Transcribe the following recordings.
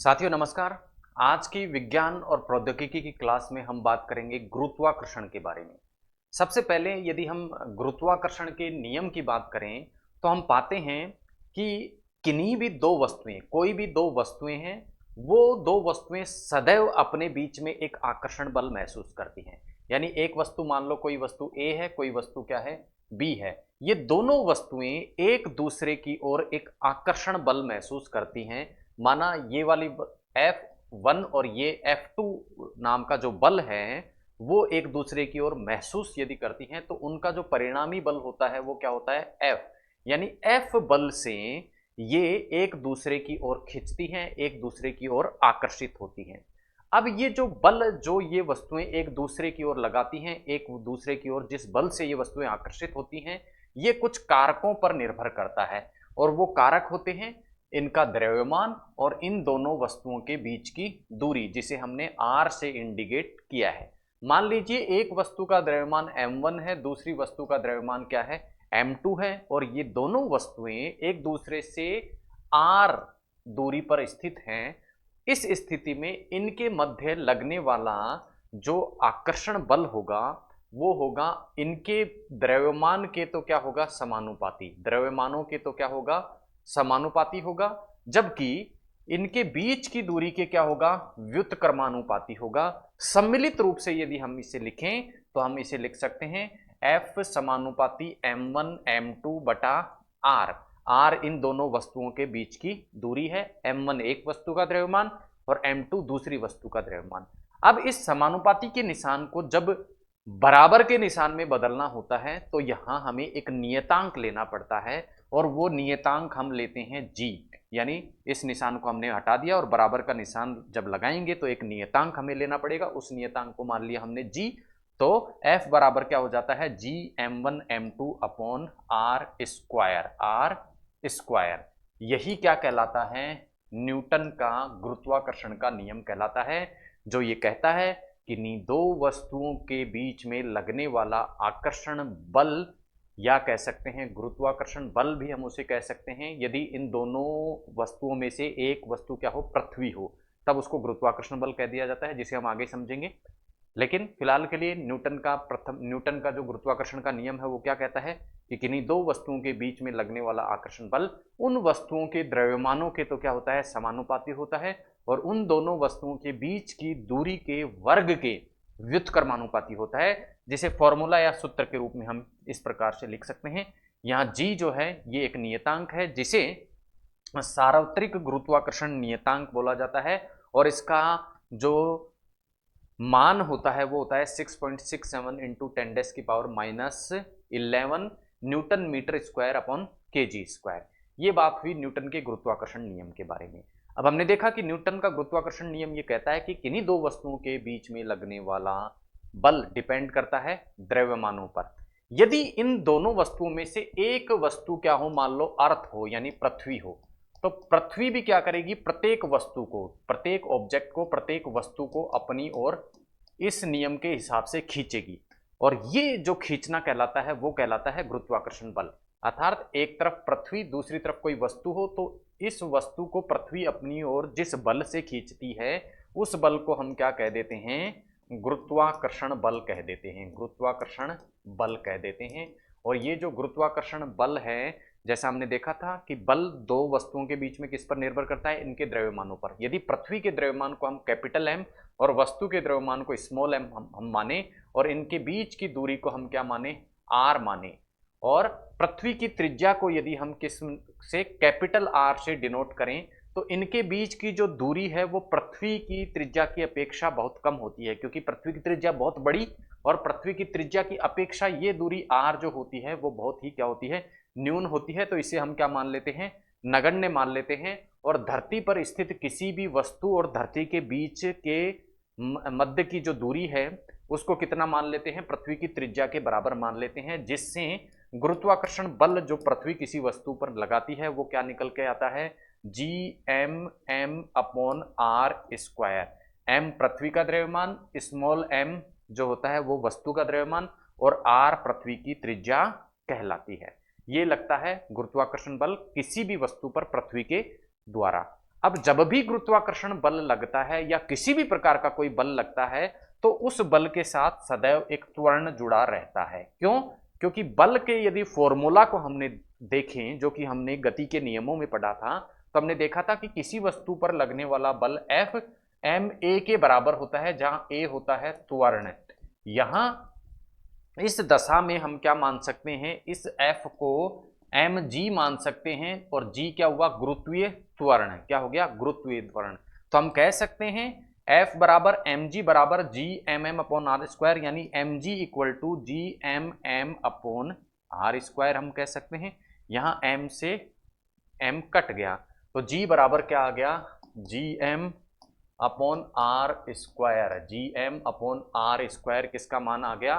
साथियों नमस्कार। आज की विज्ञान और प्रौद्योगिकी की क्लास में हम बात करेंगे गुरुत्वाकर्षण के बारे में। सबसे पहले यदि हम गुरुत्वाकर्षण के नियम की बात करें तो हम पाते हैं कि किन्हीं भी दो वस्तुएं, कोई भी दो वस्तुएं हैं, वो दो वस्तुएं सदैव अपने बीच में एक आकर्षण बल महसूस करती हैं। यानी एक वस्तु, मान लो कोई वस्तु ए है, कोई वस्तु क्या है, बी है। ये दोनों वस्तुएं एक दूसरे की ओर एक आकर्षण बल महसूस करती हैं। माना ये वाली F1 और ये F2 नाम का जो बल है वो एक दूसरे की ओर महसूस यदि करती हैं तो उनका जो परिणामी बल होता है वो क्या होता है, F। यानी F बल से ये एक दूसरे की ओर खिंचती हैं, एक दूसरे की ओर आकर्षित होती हैं। अब ये जो बल, जो ये वस्तुएं एक दूसरे की ओर लगाती हैं, एक दूसरे की ओर जिस बल से ये वस्तुएं आकर्षित होती हैं, ये कुछ कारकों पर निर्भर करता है। और वो कारक होते हैं इनका द्रव्यमान और इन दोनों वस्तुओं के बीच की दूरी, जिसे हमने r से इंडिकेट किया है। मान लीजिए एक वस्तु का द्रव्यमान m1 है, दूसरी वस्तु का द्रव्यमान क्या है, m2 है, और ये दोनों वस्तुएं एक दूसरे से r दूरी पर स्थित हैं। इस स्थिति में इनके मध्य लगने वाला जो आकर्षण बल होगा वो होगा इनके द्रव्यमान के तो क्या होगा, समानुपाती। द्रव्यमानों के तो क्या होगा, समानुपाती होगा। जबकि इनके बीच की दूरी के क्या होगा, व्युत्क्रमानुपाती होगा। सम्मिलित रूप से यदि हम इसे लिखें तो हम इसे लिख सकते हैं F समानुपाती m1 m2 बटा r। r इन दोनों वस्तुओं के बीच की दूरी है। m1 एक वस्तु का द्रव्यमान और m2 दूसरी वस्तु का द्रव्यमान। अब इस समानुपाती के निशान को जब बराबर के निशान में बदलना होता है तो यहां हमें एक नियतांक लेना पड़ता है, और वो नियतांक हम लेते हैं g। यानी इस निशान को हमने हटा दिया और बराबर का निशान जब लगाएंगे तो एक नियतांक हमें लेना पड़ेगा। उस नियतांक को मान लिया हमने g। तो f बराबर क्या हो जाता है, g m1 m2 upon r square. यही क्या कहलाता है, न्यूटन का गुरुत्वाकर्षण का नियम कहलाता है, जो ये कहता है कि किन्हीं दो वस्तुओं के बीच में लगने वाला आकर्षण बल, या कह सकते हैं गुरुत्वाकर्षण बल भी हम उसे कह सकते हैं, यदि इन दोनों वस्तुओं में से एक वस्तु क्या हो, पृथ्वी हो, तब उसको गुरुत्वाकर्षण बल कह दिया जाता है, जिसे हम आगे समझेंगे। लेकिन फिलहाल के लिए न्यूटन का जो गुरुत्वाकर्षण का नियम है वो क्या कहता है कि किन्हीं दो वस्तुओं के बीच में लगने वाला आकर्षण बल उन वस्तुओं के द्रव्यमानों के तो क्या होता है, समानुपाती होता है, और उन दोनों वस्तुओं के बीच की दूरी के वर्ग के व्युत्क्रमानुपाती होता है, जिसे फॉर्मूला या सूत्र के रूप में हम इस प्रकार से लिख सकते हैं। यहाँ g जो है ये एक नियतांक है, जिसे सार्वत्रिक गुरुत्वाकर्षण नियतांक बोला जाता है, और इसका जो मान होता है वो होता है 6.67 into 10⁻⁻11 newton metre square upon kg square. ये बात हुई न्यूटन के गुरुत्वाकर्षण नियम के बारे में। अब हमने देखा कि न्यूटन का गुरुत्वाकर्षण नियम ये कहता है कि किन्हीं दो वस्तुओं के बीच में लगने वाला बल डिपेंड करता है द्रव्यमानों पर। यदि इन दोनों वस्तुओं में से एक वस्तु क्या हो, मान लो अर्थ हो यानी पृथ्वी हो, तो पृथ्वी भी क्या करेगी, प्रत्येक वस्तु को, प्रत्येक ऑब्जेक्ट को, प्रत्येक वस्तु को अपनी ओर इस नियम के हिसाब से खींचेगी। और ये जो खींचना कहलाता है वो कहलाता है गुरुत्वाकर्षण बल। अर्थात एक तरफ पृथ्वी, दूसरी तरफ कोई वस्तु हो, तो इस वस्तु को पृथ्वी अपनी ओर जिस बल से खींचती है उस बल को हम क्या कह देते हैं, गुरुत्वाकर्षण बल कह देते हैं। गुरुत्वाकर्षण बल कह देते हैं। और ये जो गुरुत्वाकर्षण बल है, जैसा हमने देखा था कि बल दो वस्तुओं के बीच में किस पर निर्भर करता है, इनके द्रव्यमानों पर। यदि पृथ्वी के द्रव्यमान को हम कैपिटल M और वस्तु के द्रव्यमान को स्मॉल m हम माने, और इनके बीच की दूरी को हम क्या माने, r माने, और पृथ्वी की त्रिज्या को यदि हम किस से कैपिटल R से डिनोट करें, तो इनके बीच की जो दूरी है वो पृथ्वी की त्रिज्या की अपेक्षा बहुत कम होती है, क्योंकि पृथ्वी की त्रिज्या बहुत बड़ी और पृथ्वी की त्रिज्या की अपेक्षा ये दूरी r जो होती है वो बहुत ही क्या होती है, न्यून होती है। तो इसे हम क्या मान लेते हैं, नगण्य मान लेते हैं। और धरती पर स्थित किसी भी वस्तु और धरती के बीच के मध्य की जो दूरी है उसको कितना मान लेते हैं, पृथ्वी की त्रिज्या के बराबर मान लेते हैं, जिससे गुरुत्वाकर्षण बल जो पृथ्वी किसी वस्तु पर लगाती है वो क्या निकल के आता है, G M M upon R square. M पृथ्वी का द्रव्यमान, स्मॉल एम जो होता है वो वस्तु का द्रव्यमान, और आर पृथ्वी की त्रिज्या कहलाती है। ये लगता है गुरुत्वाकर्षण बल किसी भी वस्तु पर पृथ्वी के द्वारा। अब जब भी गुरुत्वाकर्षण बल लगता है या किसी भी प्रकार का कोई बल लगता है तो उस बल के साथ सदैव एक त्वरण जुड़ा रहता है। क्यों? क्योंकि बल के यदि फॉर्मूला को हमने देखें, जो कि हमने गति के नियमों में पढ़ा था, तो हमने देखा था कि किसी वस्तु पर लगने वाला बल एफ एम ए के बराबर होता है, जहां ए होता है त्वरण। यहां इस दशा में हम क्या मान सकते हैं, इस एफ को एम जी मान सकते हैं, और जी क्या हुआ, गुरुत्वीय त्वरण। क्या हो गया, गुरुत्वीय त्वरण। तो हम कह सकते हैं एफ बराबर एम जी बराबर G M M upon R square, यानी M G equal to G M M upon R square हम कह सकते हैं। यहां एम से एम कट गया तो जी बराबर क्या आ गया, G M upon R square. G M upon R square किसका मान आ गया,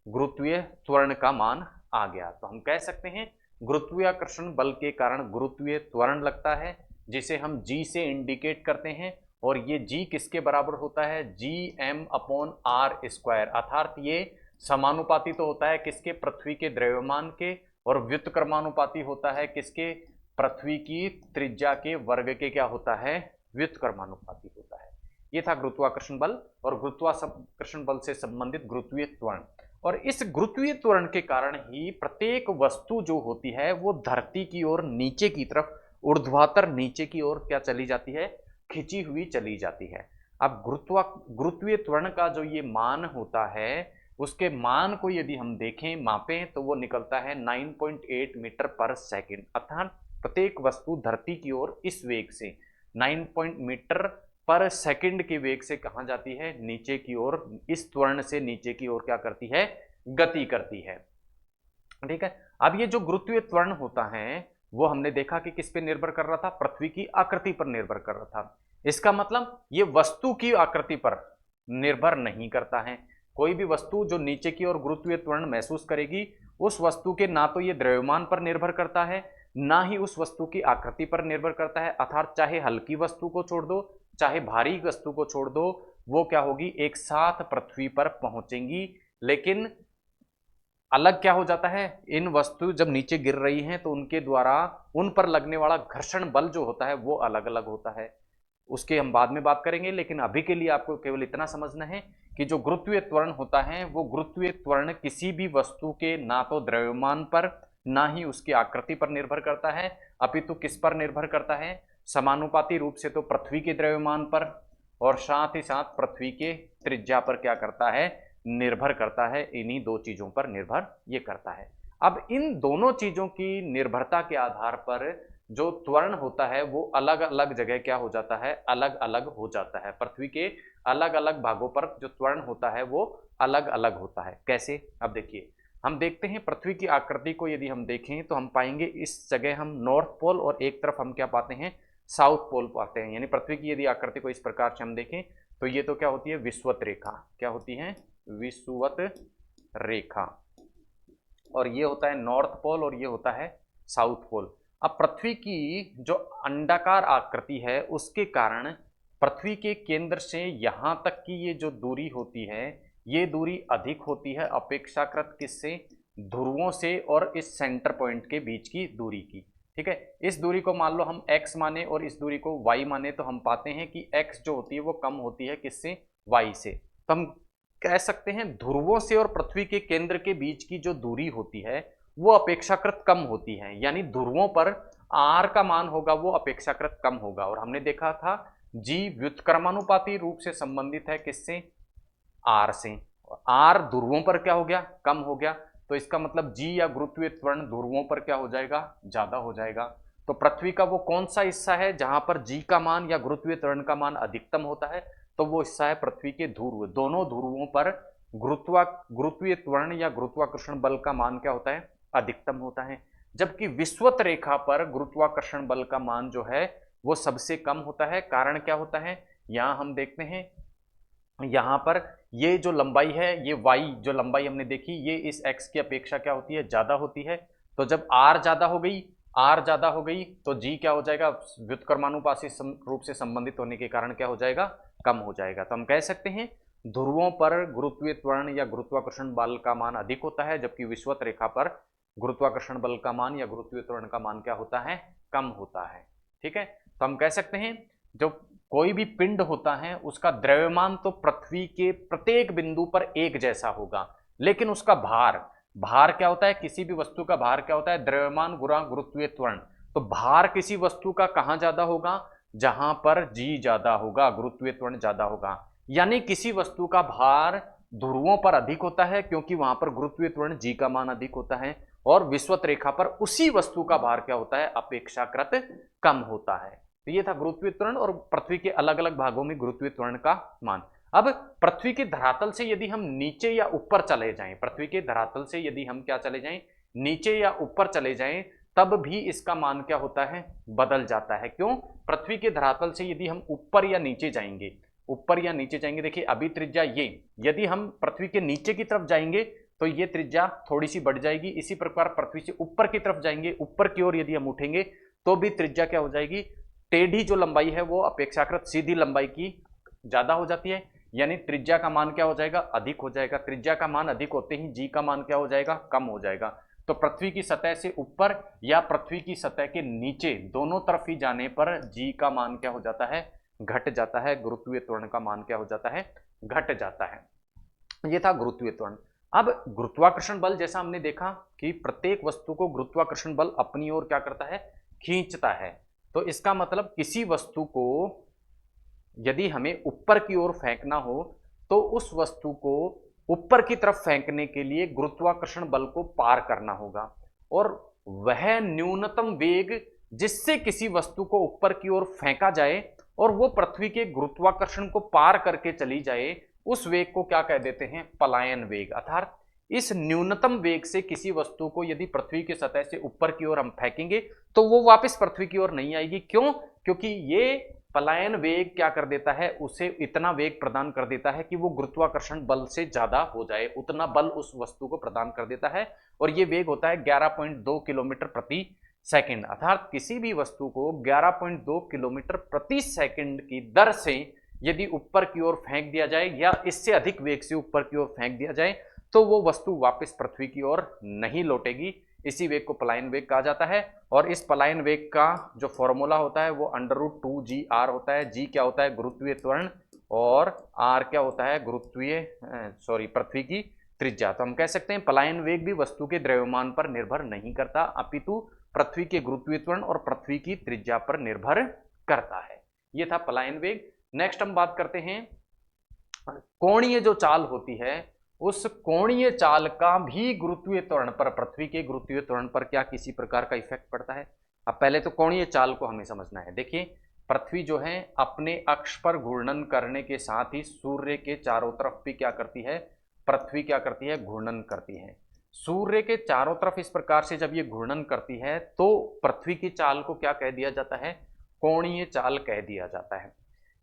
गुरुत्वीय त्वरण का मान आ गया। तो हम कह सकते हैं गुरुत्वाकर्षण बल के कारण गुरुत्वीय त्वरण लगता है, जिसे हम जी से इंडिकेट करते हैं, और ये जी किसके बराबर होता है, G M upon R square. अर्थात ये समानुपाती तो होता है किसके, पृथ्वी के द्रव्यमान के, और व्युत्क्रमानुपाती होता है किसके, पृथ्वी की त्रिज्या के वर्ग के क्या होता है, व्युत्क्रमानुपाती होता है। ये था गुरुत्वाकर्षण बल और गुरुत्वाकर्षण बल से संबंधित गुरुत्वीय त्वरण। और इस गुरुत्वीय त्वरण के कारण ही प्रत्येक वस्तु जो होती है वो धरती की ओर नीचे की तरफ ऊर्ध्वाधर नीचे की ओर क्या चली जाती है, खिंची हुई चली जाती है। अब गुरुत्वीय त्वरण का जो ये मान होता है, उसके मान को यदि हम देखें, मापें, तो वो निकलता है 9.8 मीटर पर सेकेंड। अर्थात प्रत्येक वस्तु धरती की ओर इस वेग से 9 मीटर पर सेकंड के वेग से कहां जाती है, नीचे की ओर, इस त्वरण से नीचे की ओर क्या करती है, गति करती है। ठीक है। अब ये जो गुरुत्वीय त्वरण होता है वो हमने देखा कि किस पे निर्भर कर रहा था, पृथ्वी की आकृति पर निर्भर कर रहा था। इसका मतलब ये वस्तु की आकृति पर निर्भर नहीं करता है। कोई भी वस्तु जो नीचे की ओर गुरुत्वीय त्वरण महसूस करेगी, उस वस्तु के ना तो ये द्रव्यमान पर निर्भर करता है, ना ही उस वस्तु की आकृति पर निर्भर करता है। अर्थात चाहे हल्की वस्तु को छोड़ दो, चाहे भारी वस्तु को छोड़ दो, वो क्या होगी, एक साथ पृथ्वी पर पहुंचेंगी। लेकिन अलग क्या हो जाता है, इन वस्तु जब नीचे गिर रही हैं तो उनके द्वारा उन पर लगने वाला घर्षण बल जो होता है वो अलग अलग होता है। उसके हम बाद में बात करेंगे, लेकिन अभी के लिए आपको केवल इतना समझना है कि जो गुरुत्वीय त्वरण होता है वो गुरुत्वीय त्वरण किसी भी वस्तु के ना तो द्रव्यमान पर, ना ही उसकी आकृति पर निर्भर करता है, अपितु किस पर निर्भर करता है, समानुपाती रूप से तो पृथ्वी के द्रव्यमान पर, और साथ ही साथ पृथ्वी के त्रिज्या पर क्या करता है, निर्भर करता है। इन्हीं दो चीजों पर निर्भर ये करता है। अब इन दोनों चीजों की निर्भरता के आधार पर जो त्वरण होता है वो अलग अलग जगह क्या हो जाता है, अलग अलग हो जाता है। पृथ्वी के अलग अलग भागों पर जो त्वरण होता है वो अलग अलग होता है। कैसे, अब देखिए, हम देखते हैं पृथ्वी की आकृति को यदि हम देखें तो हम पाएंगे इस जगह हम नॉर्थ पोल और एक तरफ हम क्या पाते हैं, साउथ पोल पाते हैं। यानी पृथ्वी की यदि आकृति को इस प्रकार से हम देखें तो ये तो क्या होती है, विषुवत रेखा। क्या होती है, विषुवत रेखा। और ये होता है नॉर्थ पोल और ये होता है साउथ पोल। अब पृथ्वी की जो अंडाकार आकृति है उसके कारण पृथ्वी के केंद्र से यहां तक की ये जो दूरी होती है, ये दूरी अधिक होती है अपेक्षाकृत किससे, ध्रुवों से और इस सेंटर पॉइंट के बीच की दूरी की। ठीक है। इस दूरी को मान लो हम x माने और इस दूरी को y माने, तो हम पाते हैं कि x जो होती है वो कम होती है किससे, y से। तो हम कह सकते हैं ध्रुवों से और पृथ्वी के केंद्र के बीच की जो दूरी होती है वो अपेक्षाकृत कम होती है। यानी ध्रुवों पर r का मान होगा वो अपेक्षाकृत कम होगा। और हमने देखा था g व्युत्क्रमानुपाती रूप से संबंधित है किससे, r से। r ध्रुवों पर क्या हो गया, कम हो गया। तो इसका मतलब g या गुरुत्वीय त्वरण ध्रुवों पर क्या हो जाएगा, ज्यादा हो जाएगा। तो पृथ्वी का वो कौन सा हिस्सा है जहां पर g का मान या गुरुत्वीय त्वरण का मान अधिकतम होता है, तो वो हिस्सा है पृथ्वी के ध्रुव। दोनों ध्रुवों पर गुरुत्वीय त्वरण या गुरुत्वाकर्षण बल का मान क्या होता है, अधिकतम होता है। जबकि विषुवत रेखा पर गुरुत्वाकर्षण बल का मान जो है वो सबसे कम होता है। कारण क्या होता है, यहां हम देखते हैं, यहां पर ये जो लंबाई है, ये y जो लंबाई हमने देखी, ये इस x की अपेक्षा क्या होती है, ज्यादा होती है। तो जब r ज्यादा हो गई, r ज्यादा हो गई, तो g क्या हो जाएगा, व्युत्क्रमानुपाती रूप से संबंधित होने के कारण क्या हो जाएगा, कम हो जाएगा। तो हम कह सकते हैं ध्रुवों पर गुरुत्वीय त्वरण या गुरुत्वाकर्षण बल का मान अधिक होता है, जबकि विषुवत रेखा पर गुरुत्वाकर्षण बल का मान या गुरुत्वीय त्वरण का मान क्या होता है, कम होता है। ठीक है। तो हम कह सकते हैं जो कोई भी पिंड होता है उसका द्रव्यमान तो पृथ्वी के प्रत्येक बिंदु पर एक जैसा होगा, लेकिन उसका भार, भार क्या होता है, किसी भी वस्तु का भार क्या होता है, द्रव्यमान गुणा गुरुत्वीय त्वरण। तो भार किसी वस्तु का कहां ज्यादा होगा, जहां पर जी ज्यादा होगा, गुरुत्वीय त्वरण ज्यादा होगा। यानी किसी वस्तु का भार ध्रुवों पर अधिक होता है क्योंकि वहां पर गुरुत्वीय त्वरण जी का मान अधिक होता है, और विषुवत रेखा पर उसी वस्तु का भार क्या होता है, अपेक्षाकृत कम होता है। तो ये था गुरुत्वीय त्वरण और पृथ्वी के अलग अलग भागों में गुरुत्वीय त्वरण का मान। अब पृथ्वी के धरातल से यदि हम नीचे या ऊपर चले जाएं, पृथ्वी के धरातल से यदि हम क्या चले जाएं, नीचे या ऊपर चले जाएं, तब भी इसका मान क्या होता है, बदल जाता है। क्यों, पृथ्वी के धरातल से यदि हम ऊपर या नीचे जाएंगे, ऊपर या नीचे जाएंगे, देखिए अभी त्रिज्या ये, यदि हम पृथ्वी के नीचे की तरफ जाएंगे तो ये त्रिज्या थोड़ी सी बढ़ जाएगी। इसी प्रकार पृथ्वी से ऊपर की तरफ जाएंगे, ऊपर की ओर यदि हम उठेंगे तो भी त्रिज्या क्या हो जाएगी, टेढ़ी जो लंबाई है वो अपेक्षाकृत सीधी लंबाई की ज्यादा हो जाती है, यानी त्रिज्या का मान क्या हो जाएगा, अधिक हो जाएगा। त्रिज्या का मान अधिक होते ही जी का मान क्या हो जाएगा, कम हो जाएगा। तो पृथ्वी की सतह से ऊपर या पृथ्वी की सतह के नीचे दोनों तरफ ही जाने पर जी का मान क्या हो जाता है, घट जाता है, गुरुत्वीय त्वरण का मान क्या हो जाता है, घट जाता है। ये था गुरुत्वीय त्वरण। अब गुरुत्वाकर्षण बल, जैसा हमने देखा कि प्रत्येक वस्तु को गुरुत्वाकर्षण बल अपनी ओर क्या करता है, खींचता है। तो इसका मतलब किसी वस्तु को यदि हमें ऊपर की ओर फेंकना हो तो उस वस्तु को ऊपर की तरफ फेंकने के लिए गुरुत्वाकर्षण बल को पार करना होगा, और वह न्यूनतम वेग जिससे किसी वस्तु को ऊपर की ओर फेंका जाए और वो पृथ्वी के गुरुत्वाकर्षण को पार करके चली जाए, उस वेग को क्या कह देते हैं, पलायन वेग। अर्थात इस न्यूनतम वेग से किसी वस्तु को यदि पृथ्वी की सतह से ऊपर की ओर हम फेंकेंगे तो वो वापस पृथ्वी की ओर नहीं आएगी। क्यों, क्योंकि ये पलायन वेग क्या कर देता है, उसे इतना वेग प्रदान कर देता है कि वो गुरुत्वाकर्षण बल से ज्यादा हो जाए, उतना बल उस वस्तु को प्रदान कर देता है, और ये वेग होता है 11.2 किलोमीटर प्रति सेकंड। अर्थात किसी भी वस्तु को 11.2 किलोमीटर प्रति सेकंड की दर से यदि ऊपर की ओर फेंक दिया जाए या इससे अधिक वेग से ऊपर की ओर फेंक दिया जाए तो वो वस्तु वापस पृथ्वी की ओर नहीं लौटेगी। इसी वेग को पलायन वेग कहा जाता है, और इस पलायन वेग का जो फॉर्मूला होता है वो √2gr होता है। जी क्या होता है, गुरुत्वीय त्वरण, और आर क्या होता है, पृथ्वी की त्रिज्या। तो हम कह सकते हैं पलायन वेग भी वस्तु के द्रव्यमान पर निर्भर नहीं करता, अपितु पृथ्वी के गुरुत्वीय त्वरण और पृथ्वी की त्रिज्या पर निर्भर करता है। यह था पलायन वेग। नेक्स्ट हम बात करते हैं कोणीय जो चाल होती है, उस कोणीय चाल का भी गुरुत्वीय त्वरण पर, पृथ्वी के गुरुत्वीय त्वरण पर क्या किसी प्रकार का इफेक्ट पड़ता है। अब पहले तो कोणीय चाल को हमें समझना है। देखिए पृथ्वी जो है अपने अक्ष पर घूर्णन करने के साथ ही सूर्य के चारों तरफ भी क्या करती है, पृथ्वी क्या करती है, घूर्णन करती है। सूर्य के चारों तरफ इस प्रकार से जब ये घूर्णन करती है तो पृथ्वी की चाल को क्या कह दिया जाता है, कोणीय चाल कह दिया जाता है।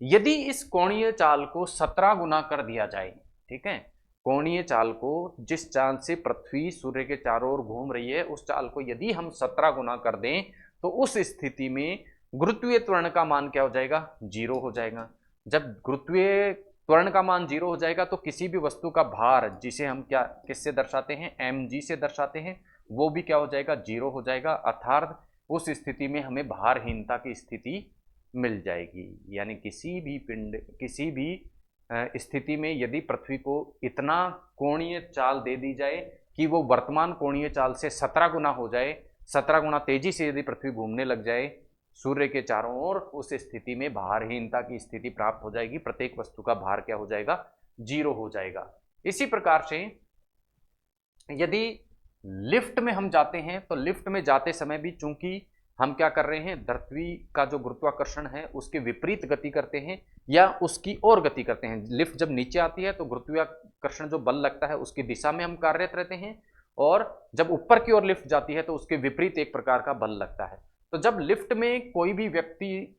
यदि इस कोणीय चाल को 17 गुना कर दिया जाए, ठीक है, कोणीय चाल को, जिस चाल से पृथ्वी सूर्य के चारों ओर घूम रही है उस चाल को यदि हम 17 गुना कर दें तो उस स्थिति में गुरुत्वीय त्वरण का मान क्या हो जाएगा, 0 हो जाएगा। जब गुरुत्वीय त्वरण का मान 0 हो जाएगा तो किसी भी वस्तु का भार, जिसे हम क्या किससे दर्शाते हैं, mg से दर्शाते हैं, वो भी क्या हो जाएगा, 0 हो जाएगा। अर्थात उस स्थिति में हमें भारहीनता की स्थिति मिल जाएगी। यानी किसी भी पिंड, किसी भी स्थिति में यदि पृथ्वी को इतना कोणीय चाल दे दी जाए कि वो वर्तमान कोणीय चाल से 17 गुना हो जाए, 17 गुना तेजी से यदि पृथ्वी घूमने लग जाए सूर्य के चारों ओर, उस स्थिति में भारहीनता की स्थिति प्राप्त हो जाएगी। प्रत्येक वस्तु का भार क्या हो जाएगा, 0 हो जाएगा। इसी प्रकार से यदि लिफ्ट में हम जाते हैं तो लिफ्ट में जाते समय भी चूंकि हम क्या कर रहे हैं, पृथ्वी का जो गुरुत्वाकर्षण है उसके विपरीत गति करते हैं या उसकी ओर गति करते हैं। लिफ्ट जब नीचे आती है तो गुरुत्वाकर्षण जो बल लगता है उसकी दिशा में हम कार्यरत रहते हैं, और जब ऊपर की ओर लिफ्ट जाती है तो उसके विपरीत एक प्रकार का बल लगता है। तो जब लिफ्ट में कोई भी व्यक्ति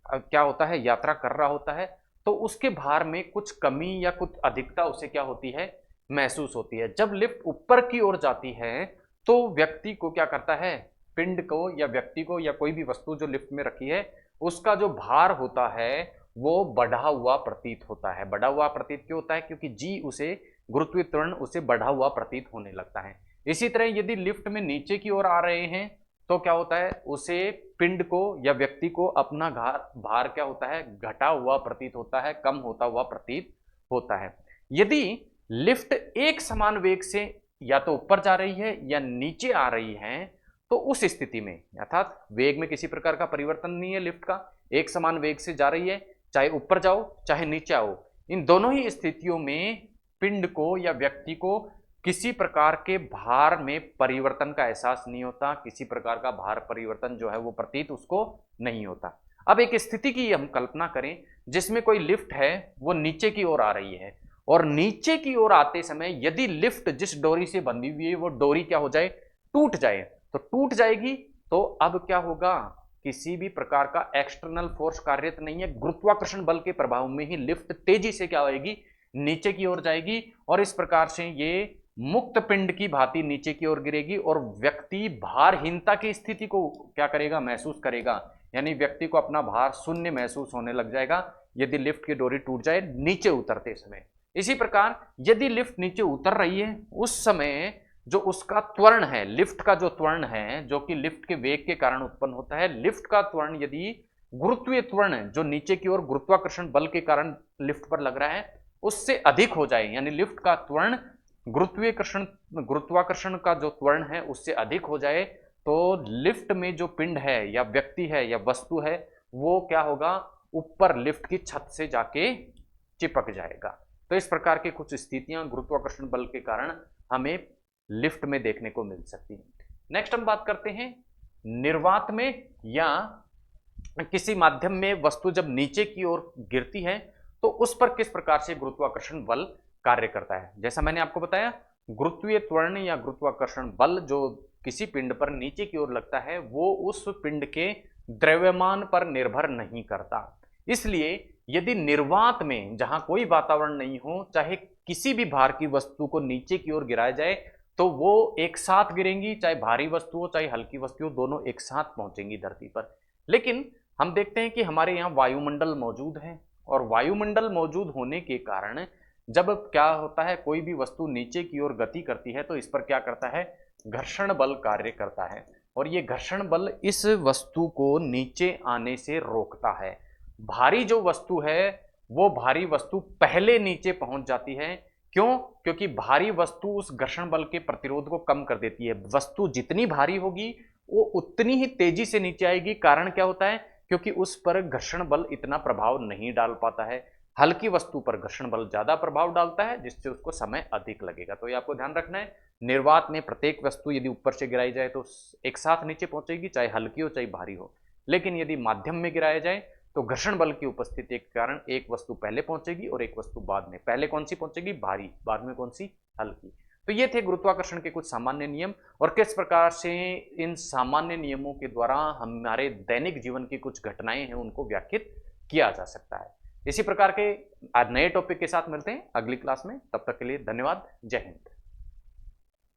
क्या होता है, यात्रा कर रहा होता है, तो उसके भार में कुछ कमी या कुछ अधिकता उसे क्या होती है, महसूस होती है। जब लिफ्ट ऊपर की ओर जाती है तो व्यक्ति को क्या करता है, पिंड को या व्यक्ति को या कोई भी वस्तु जो लिफ्ट में रखी है उसका जो भार होता है वो बढ़ा हुआ प्रतीत होता है। बढ़ा हुआ प्रतीत क्यों होता है, क्योंकि जी उसे, गुरुत्वीय त्वरण उसे बढ़ा हुआ प्रतीत होने लगता है। इसी तरह यदि लिफ्ट में नीचे की ओर आ रहे हैं तो क्या होता है, उसे पिंड को या व्यक्ति को अपना भार क्या होता है, घटा हुआ प्रतीत होता है, कम होता हुआ प्रतीत होता है। यदि लिफ्ट एक समान वेग से या तो ऊपर जा रही है या नीचे आ रही है, तो उस स्थिति में अर्थात वेग में किसी प्रकार का परिवर्तन नहीं है, लिफ्ट का एक समान वेग से जा रही है, चाहे ऊपर जाओ चाहे नीचे आओ, इन दोनों ही स्थितियों में पिंड को या व्यक्ति को किसी प्रकार के भार में परिवर्तन का एहसास नहीं होता, किसी प्रकार का भार परिवर्तन जो है वो प्रतीत उसको नहीं होता। अब एक स्थिति की हम कल्पना करें जिसमें कोई लिफ्ट है वो नीचे की ओर आ रही है, और नीचे की ओर आते समय यदि लिफ्ट जिस डोरी से बंधी हुई है वो डोरी क्या हो जाए, टूट जाए, तो टूट जाएगी, तो अब क्या होगा, किसी भी प्रकार का एक्सटर्नल फोर्स कार्यरत नहीं है, गुरुत्वाकर्षण बल के प्रभाव में ही लिफ्ट तेजी से क्या होगी, नीचे की ओर जाएगी, और इस प्रकार से ये मुक्त पिंड की भांति नीचे की ओर गिरेगी, और व्यक्ति भारहीनता की स्थिति को क्या करेगा, महसूस करेगा, यानी व्यक्ति को अपना भार शून्य महसूस होने लग जाएगा यदि लिफ्ट की डोरी टूट जाए नीचे उतरते समय। इसी प्रकार यदि लिफ्ट नीचे उतर रही है उस समय जो उसका त्वरण है, लिफ्ट का जो त्वरण है जो कि लिफ्ट के वेग के कारण उत्पन्न होता है, लिफ्ट का त्वरण यदि गुरुत्वीय त्वरण जो नीचे की ओर गुरुत्वाकर्षण बल के कारण लिफ्ट पर लग रहा है उससे अधिक हो जाए, यानी लिफ्ट का त्वरण गुरुत्वाकर्षण का जो त्वरण है उससे अधिक हो जाए, तो लिफ्ट में जो पिंड है या व्यक्ति है या वस्तु है वो क्या होगा, ऊपर लिफ्ट की छत से जाके चिपक जाएगा। तो इस प्रकार की कुछ स्थितियां गुरुत्वाकर्षण बल के कारण हमें लिफ्ट में देखने को मिल सकती हैं। नेक्स्ट हम बात करते हैं निर्वात में या किसी माध्यम में वस्तु जब नीचे की ओर गिरती है तो उस पर किस प्रकार से गुरुत्वाकर्षण बल कार्य करता है। जैसा मैंने आपको बताया, गुरुत्वीय त्वरण या गुरुत्वाकर्षण बल जो किसी पिंड पर नीचे की ओर लगता है वो उस पिंड के द्रव्यमान पर निर्भर नहीं करता। इसलिए यदि निर्वात में जहां कोई वातावरण नहीं हो, चाहे किसी भी भार की वस्तु को नीचे की ओर गिराया जाए तो वो एक साथ गिरेंगी, चाहे भारी वस्तु हो चाहे हल्की वस्तु हो, दोनों एक साथ पहुंचेंगी धरती पर। लेकिन हम देखते हैं कि हमारे यहाँ वायुमंडल मौजूद है, और वायुमंडल मौजूद होने के कारण जब क्या होता है, कोई भी वस्तु नीचे की ओर गति करती है तो इस पर क्या करता है, घर्षण बल कार्य करता है, और ये घर्षण बल इस वस्तु को नीचे आने से रोकता है। भारी जो वस्तु है वो भारी वस्तु पहले नीचे पहुंच जाती है। क्यों? क्योंकि भारी वस्तु उस घर्षण बल के प्रतिरोध को कम कर देती है। वस्तु जितनी भारी होगी वो उतनी ही तेजी से नीचे आएगी। कारण क्या होता है, क्योंकि उस पर घर्षण बल इतना प्रभाव नहीं डाल पाता है। हल्की वस्तु पर घर्षण बल ज्यादा प्रभाव डालता है जिससे उसको समय अधिक लगेगा। तो ये आपको ध्यान रखना है। निर्वात में प्रत्येक वस्तु यदि ऊपर से गिराई जाए तो एक साथ नीचे पहुंचेगी, चाहे हल्की हो चाहे भारी हो। लेकिन यदि माध्यम में गिराया जाए तो घर्षण बल की उपस्थिति के कारण एक वस्तु पहले पहुंचेगी और एक वस्तु बाद में। पहले कौन सी पहुंचेगी, भारी, बाद में कौन सी, हल्की। तो ये थे गुरुत्वाकर्षण के कुछ सामान्य नियम, और किस प्रकार से इन सामान्य नियमों के द्वारा हमारे दैनिक जीवन की कुछ घटनाएं हैं उनको व्याख्यात किया जा सकता है। इसी प्रकार के आज नए टॉपिक के साथ मिलते हैं अगली क्लास में। तब तक के लिए धन्यवाद। जय हिंद।